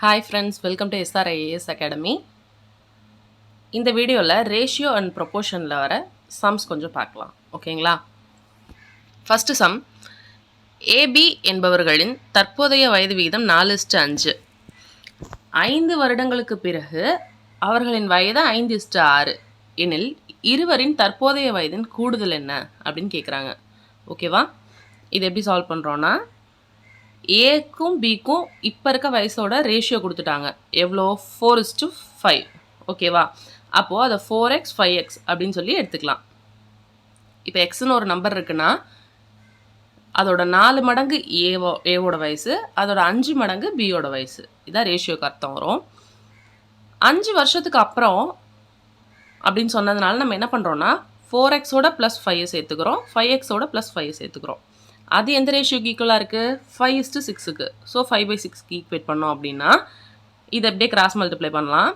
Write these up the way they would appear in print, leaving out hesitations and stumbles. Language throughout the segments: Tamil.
Hi friends, welcome to SRIAS academy. இந்த வீடியோவில் ரேஷியோ அண்ட் ப்ரொபோர்ஷனில் வர சம்ஸ் கொஞ்சம் பார்க்கலாம். ஓகேங்களா? ஃபஸ்ட்டு சம், ஏபி என்பவர்களின் தற்போதைய வயது விகிதம் 4:5. 5 வருடங்களுக்கு பிறகு அவர்களின் வயது 5:6 எனில் இருவரின் தற்போதைய வயதின் கூடுதல் என்ன அப்படின்னு கேட்குறாங்க. ஓகேவா? இது எப்படி சால்வ் பண்ணுறோன்னா, ஏக்கும் பிக்கும் இப்போ இருக்க வயசோட ரேஷியோ கொடுத்துட்டாங்க. எவ்வளோ? 4:5. ஓகேவா? அப்போது அதை 4x 5x அப்படின்னு சொல்லி எடுத்துக்கலாம். இப்போ எக்ஸ்னு ஒரு நம்பர் இருக்குன்னா அதோட 4 மடங்கு ஏவோட வயசு, அதோட 5 மடங்கு பியோட வயசு. இதான் ரேஷியோக்கு அர்த்தம் வரும். 5 வருஷத்துக்கு அப்புறம் அப்படின்னு சொன்னதுனால நம்ம என்ன பண்ணுறோன்னா 4xோட +5 சேர்த்துக்கிறோம், 5xோட +5 சேர்த்துக்கிறோம். அது எந்த ரேஷியோக்கு ஈக்குவலாக இருக்குது? 5:6க்கு. ஸோ 5/6க்கு ஈக்குவேட் பண்ணோம் அப்படின்னா இதை அப்படியே கிராஸ் மல்டிப்ளை பண்ணலாம்.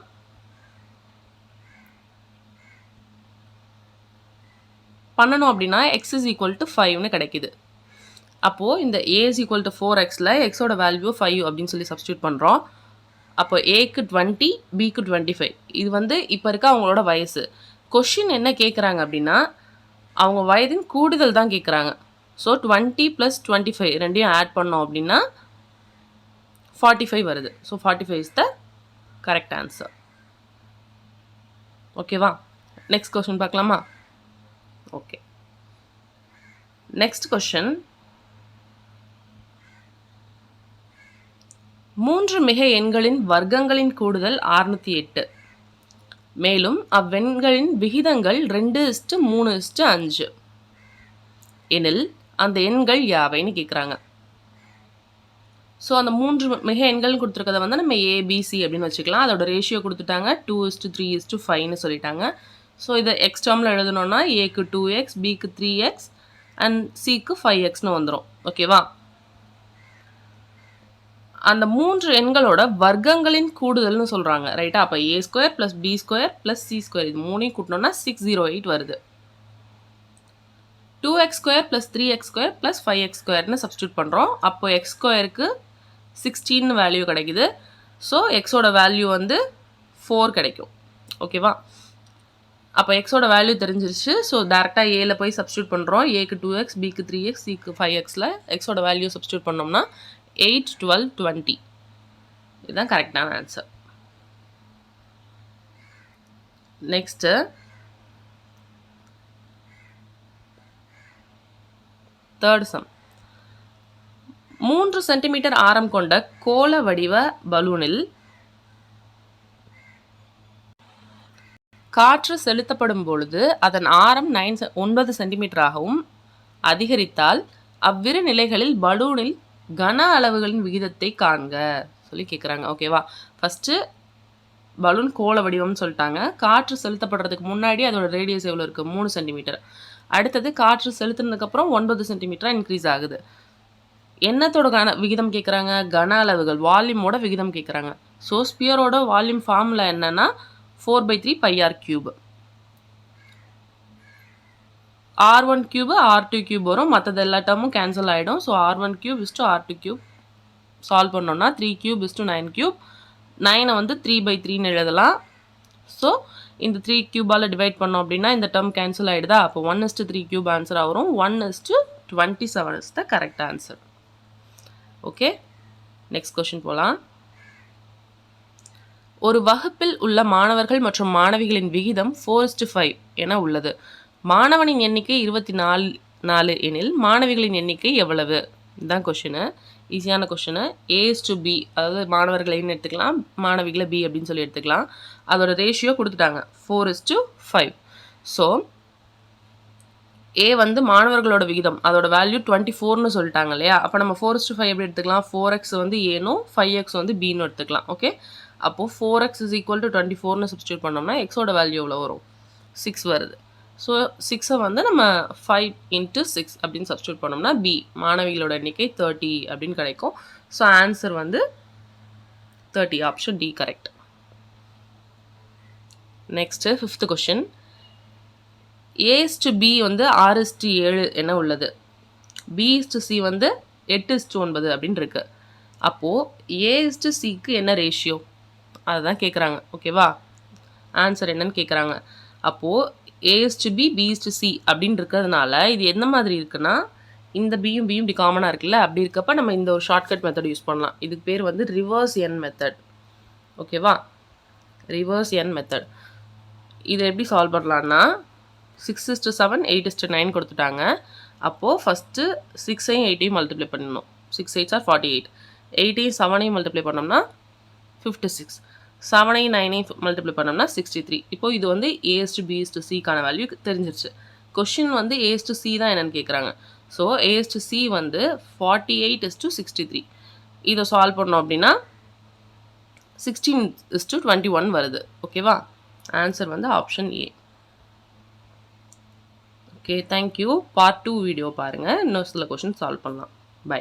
பண்ணணும் அப்படின்னா x = 5ன்னு கிடைக்குது. அப்போது இந்த a = 4xல எக்ஸோட வேல்யூ 5 அப்படின்னு சொல்லி சப்ஸ்டியூட் பண்ணுறோம். அப்போ ஏக்கு 20, பிக்கு 25. இது இப்போ இருக்க அவங்களோட வயசு. கொஷின் என்ன கேட்குறாங்க அப்படின்னா அவங்க வயதின் கூடுதல் தான் கேட்குறாங்க. ஸோ 20 + 25 ரெண்டையும் ஆட் பண்ணோம் அப்படின்னா 45 வருது. So 45 is the correct answer. ஓகேவா? நெக்ஸ்ட் கொஷின் பார்க்கலாமா? ஓகே. நெக்ஸ்ட் கொஷின், 3 மிகை எண்களின் வர்க்கங்களின் கூடுதல் 608. மேலும் அவ்வெண்களின் விகிதங்கள் 2:3:5 எனில் அந்த எண்கள் யாவைன்னு கேட்குறாங்க. ஸோ அந்த 3 மிக எண்கள் கொடுத்துருக்கதை நம்ம ஏபிசி அப்படின்னு வச்சுக்கலாம். அதோட ரேஷியோ கொடுத்துட்டாங்க 2:3:5ன்னு சொல்லிட்டாங்க. ஸோ இதை எக்ஸ் டேர்மில் எழுதணும்னா ஏக்கு 2x, பிக்கு 3x அண்ட் சிக்கு 5xன்னு வந்துடும். ஓகேவா? அந்த 3 எண்களோட வர்க்கங்களின் கூடுதல்னு சொல்கிறாங்க. ரைட்டா? அப்போ a² + b² + c² இது 3ஐயும் கூட்டினோம்னா 608 வருது. 2x² + 3x² + 5x²ன்னு சப்ஸ்டியூட் பண்ணுறோம். அப்போ x²க்கு 16 வேல்யூ கிடைக்குது. ஸோ எக்ஸோட வேல்யூ 4 கிடைக்கும். ஓகேவா? அப்போ எக்ஸோட வேல்யூ தெரிஞ்சிருச்சு. ஸோ டேரெக்டாக ஏல போய் சப்ஸ்டியூட் பண்ணுறோம். ஏக்கு 2x, பிக்கு 3x, சிக்கு 5xல எக்ஸோட வேல்யூ சப்ஸ்டியூட் பண்ணோம்னா 8, 12, 20. இதுதான் கரெக்டான answer. Next, third sum, 3 centimetre ஆரம் கொண்ட கோள வடிவ பலூனில் காற்று செலுத்தப்படும் பொழுது அதன் ஆரம் 9 சென்டிமீட்டராகவும் அதிகரித்தால் அவ்விரு நிலைகளில் பலூனில் கன அளவுகளின் விகிதத்தை காண்க சொல்லி கேட்குறாங்க. ஓகேவா? ஃபஸ்ட்டு பலூன் கோள வடிவம்னு சொல்லிட்டாங்க. காற்று செலுத்தப்படுறதுக்கு முன்னாடி அதோட ரேடியஸ் எவ்வளோ இருக்குது? 3 சென்டிமீட்டர். அடுத்தது காற்று செலுத்தினதுக்கப்புறம் 9 சென்டிமீட்டராக இன்க்ரீஸ் ஆகுது. என்னத்தோட விகிதம் கேட்குறாங்க? கன அளவுகள், வால்யூமோட விகிதம் கேட்குறாங்க. ஸோ ஸ்பியரோட வால்யூம் ஃபார்முலா என்னன்னா 4/3πr³. r1³ r2³ வரும். மற்றது எல்லா டேர்மும் கேன்சல் ஆகிடும். ஸோ r1³ r2³ சால்வ் பண்ணோம்னா 3³ 9³. 9 3/3ன்னு எழுதலாம். ஸோ இந்த 3³ டிவைட் பண்ணோம் அப்படின்னா இந்த டேர்ம் கேன்சல் ஆகிடுதா? அப்போ 1:3³ ஆன்சராக வரும். 1:27 is the correct answer. Okay, next question போகலாம். ஒரு வகுப்பில் உள்ள மாணவர்கள் மற்றும் மாணவிகளின் விகிதம் 4:5 என உள்ளது. மாணவனின் எண்ணிக்கை 24 எனில் மாணவிகளின் எண்ணிக்கை எவ்வளவு? இதுதான் கொஷினு. ஈஸியான கொஷினு. A:B, அதாவது மாணவர்களை எடுத்துக்கலாம், மாணவிகளை B அப்படின்னு சொல்லி எடுத்துக்கலாம். அதோட ரேஷியோ கொடுத்துட்டாங்க 4:5. ஸோ A மாணவர்களோட விகிதம், அதோட வேல்யூ 24ன்னு சொல்லிட்டாங்க இல்லையா? அப்போ நம்ம 4:5 எப்படி எடுத்துக்கலாம்? 4x Aனும் 5x Bன்னு எடுத்துக்கலாம். ஓகே, அப்போது 4x = 24ன்னு சப்ஸ்டியூட் பண்ணோம்னா எக்ஸோட வேல்யூ எவ்வளோ வரும்? 6 வருது. ஸோ 6ஐ நம்ம 5 × 6 அப்படின்னு சப்ஸ்டியூட் பண்ணோம்னா B, மாணவிகளோட எண்ணிக்கை 30 அப்படின்னு கிடைக்கும். So answer 30. Option D correct. Next, 5th question, A:B 6:7 என உள்ளது. B:C 8:9 அப்படின்னு இருக்கு. அப்போது A/Cக்கு என்ன ரேஷியோ அதுதான் கேட்குறாங்க. ஓகேவா? ஆன்சர் என்னன்னு கேட்குறாங்க. அப்போது A/B, B/C அப்படின்னு இருக்கிறதுனால இது எந்த மாதிரி இருக்குன்னா, இந்த பியும் பியும் இப்படி காமனாக இருக்குல்ல, அப்படி இருக்கப்ப நம்ம இந்த ஒரு ஷார்ட்கட் மெத்தட் யூஸ் பண்ணலாம். இதுக்கு பேர் வந்து ரிவர்ஸ் என் மெத்தட். ஓகேவா? ரிவர்ஸ் என் மெத்தட். இதை எப்படி சால்வ் பண்ணலான்னா 6:7, 8:9 கொடுத்துட்டாங்க. அப்போது ஃபஸ்ட்டு 6ஐயும் 8ஐயும் மல்டிப்ளை பண்ணணும். 6 8s are 48. 8ஐயும் 7ஐயும் மல்டிப்ளை பண்ணோம்னா 56. 7ஐயும் 9ஐயும் மல்டிப்ளை பண்ணோம்னா 63. இப்போ இது வந்து A/B/Cக்கான வேல்யூ தெரிஞ்சிருச்சு. கொஷின் வந்து A/C தான் என்னன்னு கேட்குறாங்க. ஸோ A/C வந்து 48:63. இதை சால்வ் பண்ணோம் அப்படின்னா 16:21 வருது. ஓகேவா? ஆன்சர் வந்து option A. Okay, thank you. Part 2 video பாருங்கள். இன்னும் சில கொஷின் சால்வ் பண்ணலாம். பை.